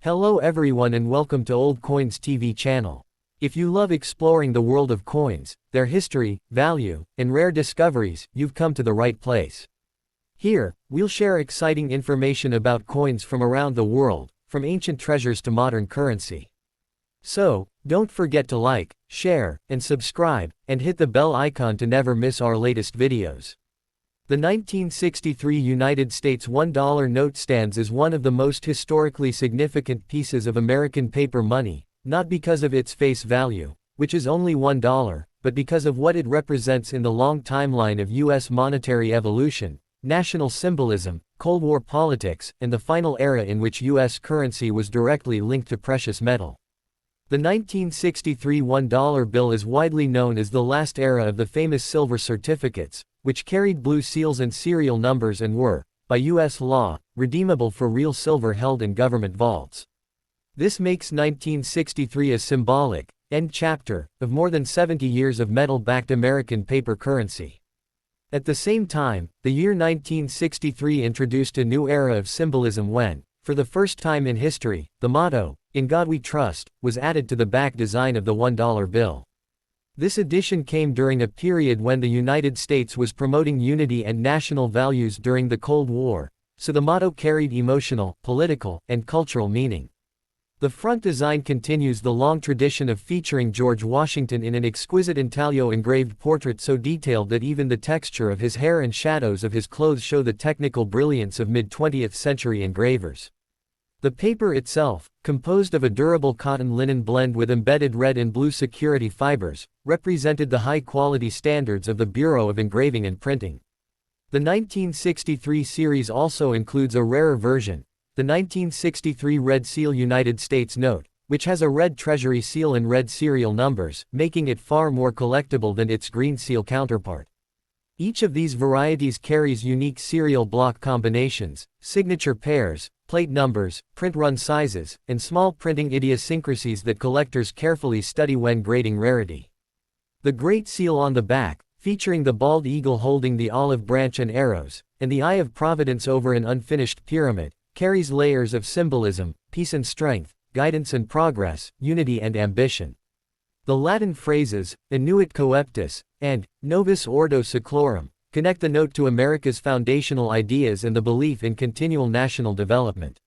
Hello everyone and welcome to Old Coins TV channel. If you love exploring the world of coins, their history, value, and rare discoveries, you've come to the right place. Here, we'll share exciting information about coins from around the world, from ancient treasures to modern currency. So, don't forget to like, share, and subscribe, and hit the bell icon to never miss our latest videos. The 1963 United States $1 note stands as one of the most historically significant pieces of American paper money, not because of its face value, which is only $1, but because of what it represents in the long timeline of U.S. monetary evolution, national symbolism, Cold War politics, and the final era in which U.S. currency was directly linked to precious metal. The 1963 $1 bill is widely known as the last era of the famous silver certificates, which carried blue seals and serial numbers and were, by U.S. law, redeemable for real silver held in government vaults. This makes 1963 a symbolic end chapter of more than 70 years of metal-backed American paper currency. At the same time, the year 1963 introduced a new era of symbolism when, for the first time in history, the motto, "In God We Trust," was added to the back design of the $1 bill. This addition came during a period when the United States was promoting unity and national values during the Cold War, so the motto carried emotional, political, and cultural meaning. The front design continues the long tradition of featuring George Washington in an exquisite intaglio engraved portrait so detailed that even the texture of his hair and shadows of his clothes show the technical brilliance of mid-20th century engravers. The paper itself, composed of a durable cotton linen blend with embedded red and blue security fibers, represented the high-quality standards of the Bureau of Engraving and Printing. The 1963 series also includes a rarer version, the 1963 Red Seal United States Note, which has a red treasury seal and red serial numbers, making it far more collectible than its green seal counterpart. Each of these varieties carries unique serial block combinations, signature pairs, plate numbers, print run sizes, and small printing idiosyncrasies that collectors carefully study when grading rarity. The Great Seal on the back, featuring the bald eagle holding the olive branch and arrows, and the Eye of Providence over an unfinished pyramid, carries layers of symbolism, peace and strength, guidance and progress, unity and ambition. The Latin phrases, "Annuit coeptis," and "Novus Ordo Seclorum," connect the note to America's foundational ideas and the belief in continual national development.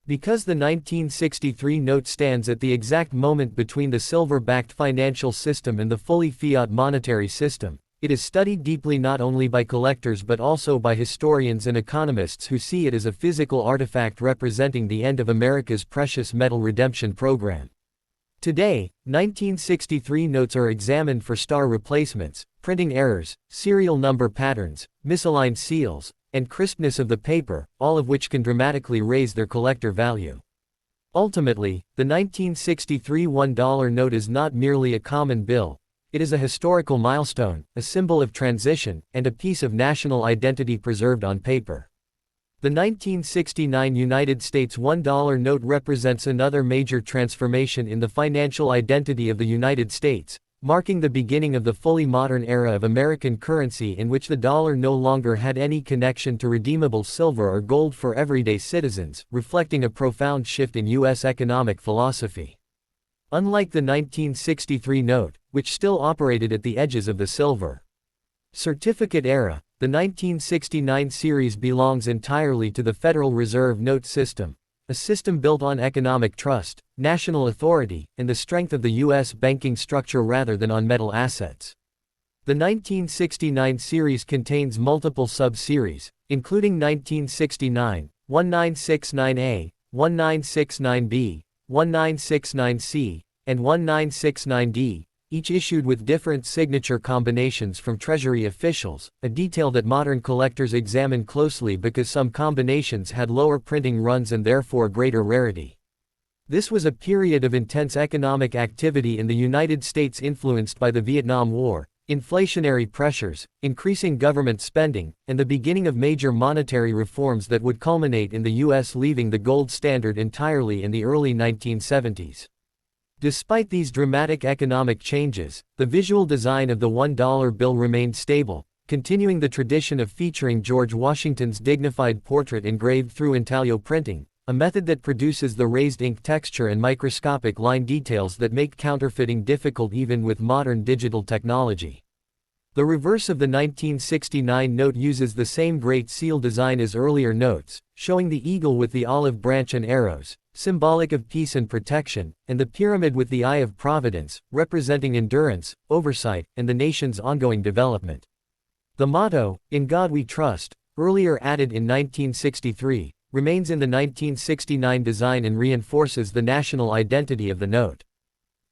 Because the 1963 note stands at the exact moment between the silver-backed financial system and the fully fiat monetary system, it is studied deeply not only by collectors but also by historians and economists who see it as a physical artifact representing the end of America's precious metal redemption program. Today, 1963 notes are examined for star replacements, printing errors, serial number patterns, misaligned seals, and crispness of the paper, all of which can dramatically raise their collector value. Ultimately, the 1963 $1 note is not merely a common bill, it is a historical milestone, a symbol of transition, and a piece of national identity preserved on paper. The 1969 United States $1 note represents another major transformation in the financial identity of the United States, marking the beginning of the fully modern era of American currency in which the dollar no longer had any connection to redeemable silver or gold for everyday citizens, reflecting a profound shift in U.S. economic philosophy. Unlike the 1963 note, which still operated at the edges of the silver certificate era, the 1969 series belongs entirely to the Federal Reserve note system, a system built on economic trust, national authority, and the strength of the U.S. banking structure rather than on metal assets. The 1969 series contains multiple sub-series, including 1969, 1969A, 1969B, 1969C, and 1969D, each issued with different signature combinations from Treasury officials, a detail that modern collectors examine closely because some combinations had lower printing runs and therefore greater rarity. This was a period of intense economic activity in the United States influenced by the Vietnam War, inflationary pressures, increasing government spending, and the beginning of major monetary reforms that would culminate in the U.S. leaving the gold standard entirely in the early 1970s. Despite these dramatic economic changes, the visual design of the $1 bill remained stable, continuing the tradition of featuring George Washington's dignified portrait engraved through intaglio printing, a method that produces the raised ink texture and microscopic line details that make counterfeiting difficult even with modern digital technology. The reverse of the 1969 note uses the same Great Seal design as earlier notes, showing the eagle with the olive branch and arrows, symbolic of peace and protection, and the pyramid with the eye of providence, representing endurance, oversight, and the nation's ongoing development. The motto, "In God We Trust," earlier added in 1963, remains in the 1969 design and reinforces the national identity of the note.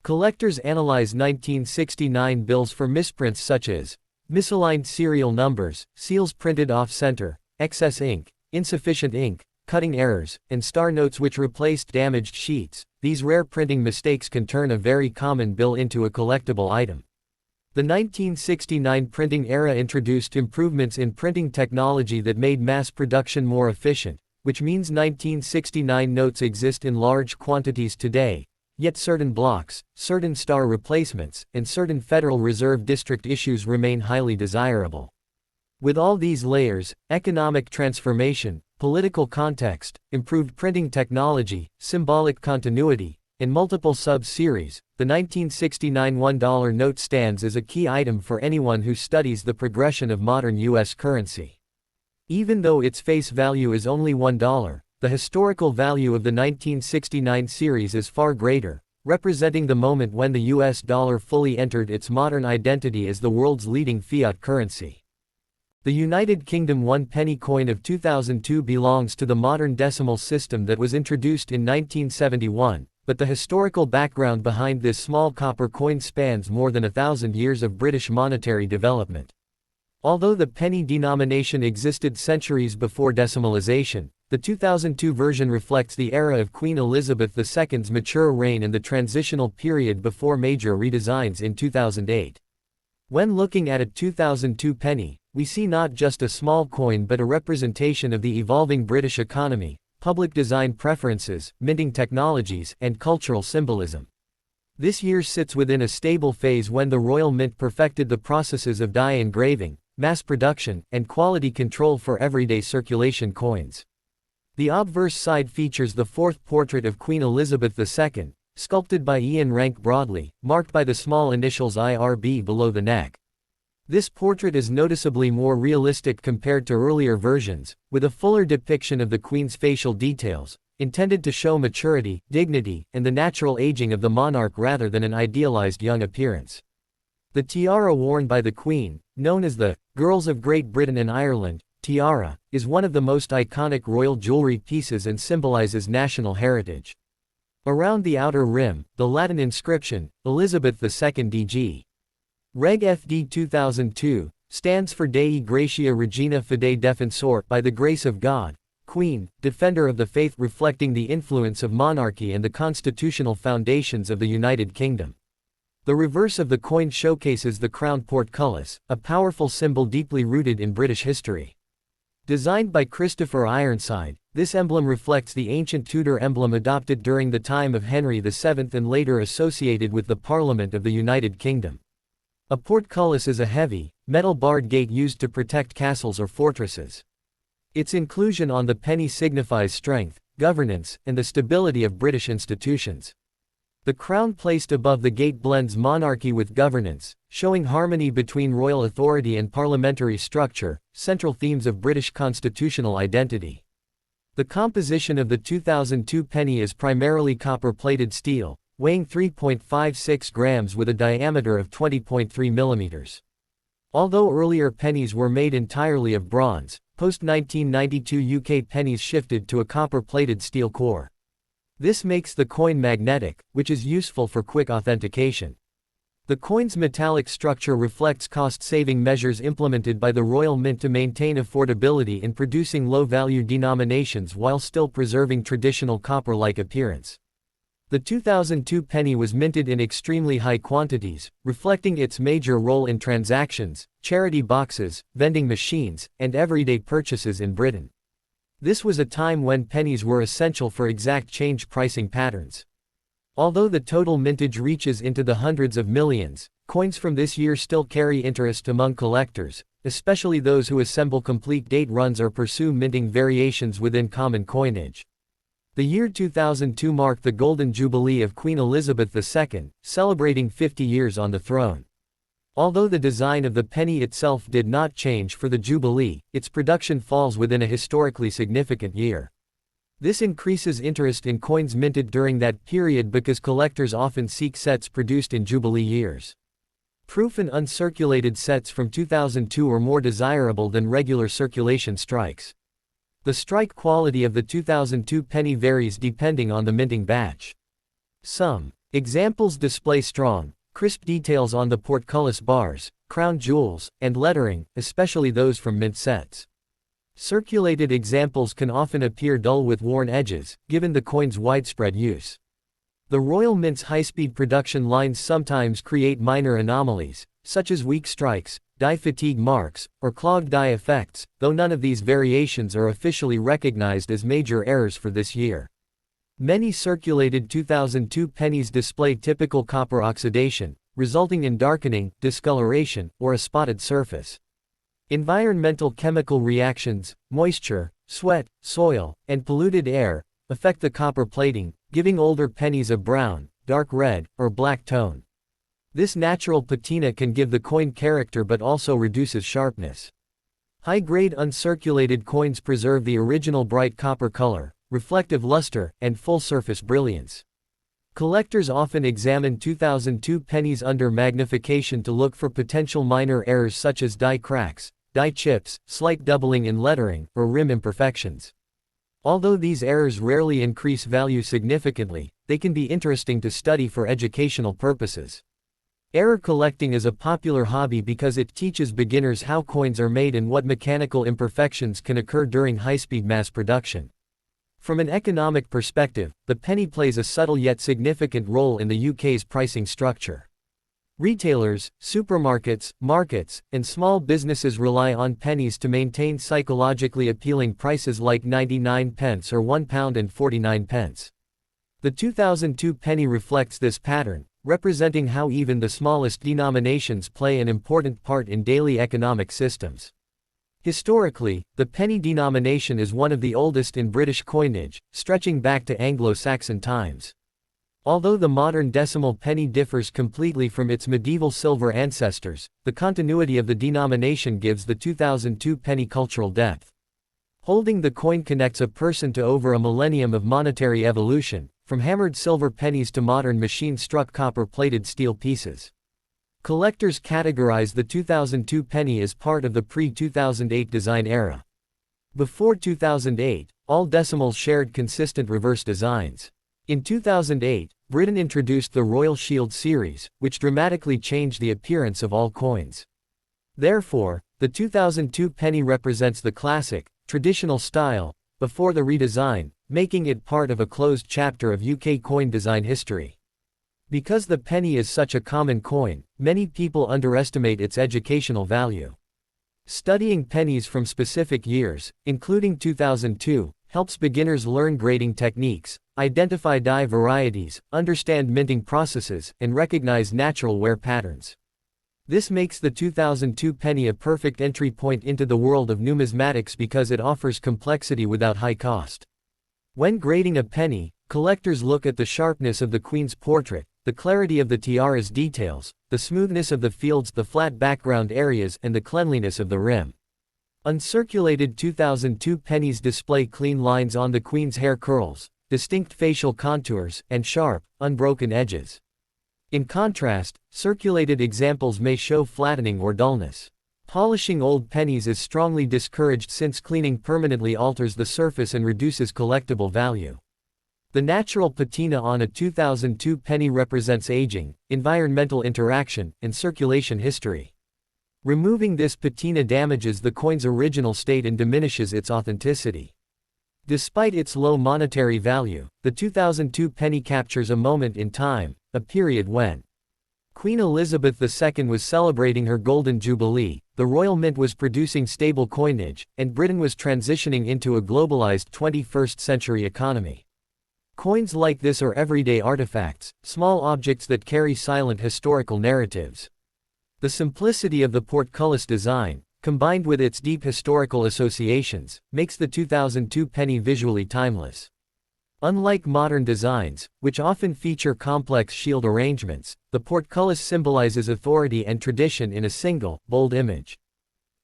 Collectors analyze 1969 bills for misprints such as misaligned serial numbers, seals printed off-center, excess ink, insufficient ink, cutting errors, and star notes which replaced damaged sheets. These rare printing mistakes can turn a very common bill into a collectible item. The 1969 printing era introduced improvements in printing technology that made mass production more efficient, which means 1969 notes exist in large quantities today. Yet certain blocks, certain star replacements, and certain Federal Reserve District issues remain highly desirable. With all these layers, economic transformation, political context, improved printing technology, symbolic continuity, and multiple sub-series, the 1969 $1 note stands as a key item for anyone who studies the progression of modern U.S. currency. Even though its face value is only $1, the historical value of the 1969 series is far greater, representing the moment when the US dollar fully entered its modern identity as the world's leading fiat currency. The United Kingdom 1 penny coin of 2002 belongs to the modern decimal system that was introduced in 1971, but the historical background behind this small copper coin spans more than 1,000 years of British monetary development. Although the penny denomination existed centuries before decimalization, the 2002 version reflects the era of Queen Elizabeth II's mature reign and the transitional period before major redesigns in 2008. When looking at a 2002 penny, we see not just a small coin but a representation of the evolving British economy, public design preferences, minting technologies, and cultural symbolism. This year sits within a stable phase when the Royal Mint perfected the processes of die engraving, mass production, and quality control for everyday circulation coins. The obverse side features the fourth portrait of Queen Elizabeth II, sculpted by Ian Rank Broadley, marked by the small initials IRB below the neck. This portrait is noticeably more realistic compared to earlier versions, with a fuller depiction of the Queen's facial details, intended to show maturity, dignity, and the natural aging of the monarch rather than an idealized young appearance. The tiara worn by the Queen, known as the Girls of Great Britain and Ireland tiara, is one of the most iconic royal jewelry pieces and symbolizes national heritage. Around the outer rim, the Latin inscription, Elizabeth II DG. Reg FD 2002, stands for Dei Gratia Regina Fidei Defensor, by the grace of God, Queen, Defender of the Faith, reflecting the influence of monarchy and the constitutional foundations of the United Kingdom. The reverse of the coin showcases the crowned portcullis, a powerful symbol deeply rooted in British history. Designed by Christopher Ironside, this emblem reflects the ancient Tudor emblem adopted during the time of Henry VII and later associated with the Parliament of the United Kingdom. A portcullis is a heavy, metal-barred gate used to protect castles or fortresses. Its inclusion on the penny signifies strength, governance, and the stability of British institutions. The crown placed above the gate blends monarchy with governance, showing harmony between royal authority and parliamentary structure, central themes of British constitutional identity. The composition of the 2002 penny is primarily copper-plated steel, weighing 3.56 grams with a diameter of 20.3 millimeters. Although earlier pennies were made entirely of bronze, post-1992 UK pennies shifted to a copper-plated steel core. This makes the coin magnetic, which is useful for quick authentication. The coin's metallic structure reflects cost-saving measures implemented by the Royal Mint to maintain affordability in producing low-value denominations while still preserving traditional copper-like appearance. The 2002 penny was minted in extremely high quantities, reflecting its major role in transactions, charity boxes, vending machines, and everyday purchases in Britain. This was a time when pennies were essential for exact change pricing patterns. Although the total mintage reaches into the hundreds of millions, coins from this year still carry interest among collectors, especially those who assemble complete date runs or pursue minting variations within common coinage. The year 2002 marked the Golden Jubilee of Queen Elizabeth II, celebrating 50 years on the throne. Although the design of the penny itself did not change for the Jubilee, its production falls within a historically significant year. This increases interest in coins minted during that period because collectors often seek sets produced in Jubilee years. Proof and uncirculated sets from 2002 are more desirable than regular circulation strikes. The strike quality of the 2002 penny varies depending on the minting batch. Some examples display strong, crisp details on the portcullis bars, crown jewels, and lettering, especially those from mint sets. Circulated examples can often appear dull with worn edges, given the coin's widespread use. The Royal Mint's high-speed production lines sometimes create minor anomalies, such as weak strikes, die fatigue marks, or clogged die effects, though none of these variations are officially recognized as major errors for this year. Many circulated 2002 pennies display typical copper oxidation, resulting in darkening, discoloration, or a spotted surface. Environmental chemical reactions, moisture, sweat, soil, and polluted air affect the copper plating, giving older pennies a brown, dark red, or black tone. This natural patina can give the coin character but also reduces sharpness. High-grade uncirculated coins preserve the original bright copper color, reflective luster, and full-surface brilliance. Collectors often examine 2002 pennies under magnification to look for potential minor errors such as die cracks, die chips, slight doubling in lettering, or rim imperfections. Although these errors rarely increase value significantly, they can be interesting to study for educational purposes. Error collecting is a popular hobby because it teaches beginners how coins are made and what mechanical imperfections can occur during high-speed mass production. From an economic perspective, the penny plays a subtle yet significant role in the UK's pricing structure. Retailers, supermarkets, markets, and small businesses rely on pennies to maintain psychologically appealing prices like 99p or £1.49. The 2002 penny reflects this pattern, representing how even the smallest denominations play an important part in daily economic systems. Historically, the penny denomination is one of the oldest in British coinage, stretching back to Anglo-Saxon times. Although the modern decimal penny differs completely from its medieval silver ancestors, the continuity of the denomination gives the 2002 penny cultural depth. Holding the coin connects a person to over a millennium of monetary evolution, from hammered silver pennies to modern machine-struck copper-plated steel pieces. Collectors categorize the 2002 penny as part of the pre-2008 design era. Before 2008, all decimals shared consistent reverse designs. In 2008, Britain introduced the Royal Shield series, which dramatically changed the appearance of all coins. Therefore, the 2002 penny represents the classic, traditional style, before the redesign, making it part of a closed chapter of UK coin design history. Because the penny is such a common coin, many people underestimate its educational value. Studying pennies from specific years, including 2002, helps beginners learn grading techniques, identify die varieties, understand minting processes, and recognize natural wear patterns. This makes the 2002 penny a perfect entry point into the world of numismatics because it offers complexity without high cost. When grading a penny, collectors look at the sharpness of the Queen's portrait, the clarity of the tiara's details, the smoothness of the fields, the flat background areas, and the cleanliness of the rim. Uncirculated 2002 pennies display clean lines on the Queen's hair curls, distinct facial contours, and sharp, unbroken edges. In contrast, circulated examples may show flattening or dullness. Polishing old pennies is strongly discouraged since cleaning permanently alters the surface and reduces collectible value. The natural patina on a 2002 penny represents aging, environmental interaction, and circulation history. Removing this patina damages the coin's original state and diminishes its authenticity. Despite its low monetary value, the 2002 penny captures a moment in time, a period when Queen Elizabeth II was celebrating her Golden Jubilee, the Royal Mint was producing stable coinage, and Britain was transitioning into a globalized 21st century economy. Coins like this are everyday artifacts, small objects that carry silent historical narratives. The simplicity of the portcullis design, combined with its deep historical associations, makes the 2002 penny visually timeless. Unlike modern designs, which often feature complex shield arrangements, the portcullis symbolizes authority and tradition in a single, bold image.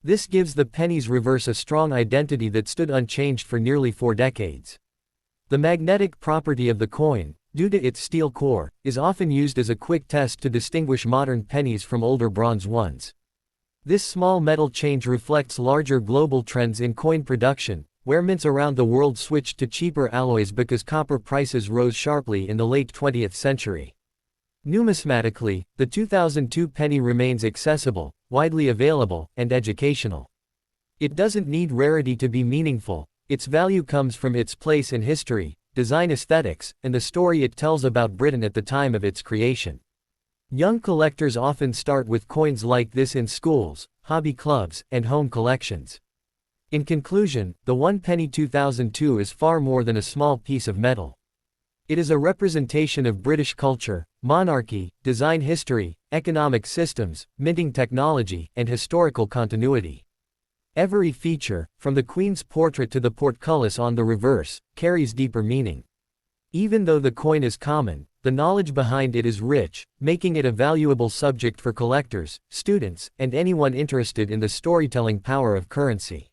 This gives the penny's reverse a strong identity that stood unchanged for nearly 4 decades. The magnetic property of the coin, due to its steel core, is often used as a quick test to distinguish modern pennies from older bronze ones. This small metal change reflects larger global trends in coin production, where mints around the world switched to cheaper alloys because copper prices rose sharply in the late 20th century. Numismatically, the 2002 penny remains accessible, widely available, and educational. It doesn't need rarity to be meaningful. Its value comes from its place in history, design aesthetics, and the story it tells about Britain at the time of its creation. Young collectors often start with coins like this in schools, hobby clubs, and home collections. In conclusion, the 1 penny 2002 is far more than a small piece of metal. It is a representation of British culture, monarchy, design history, economic systems, minting technology, and historical continuity. Every feature, from the Queen's portrait to the portcullis on the reverse, carries deeper meaning. Even though the coin is common, the knowledge behind it is rich, making it a valuable subject for collectors, students, and anyone interested in the storytelling power of currency.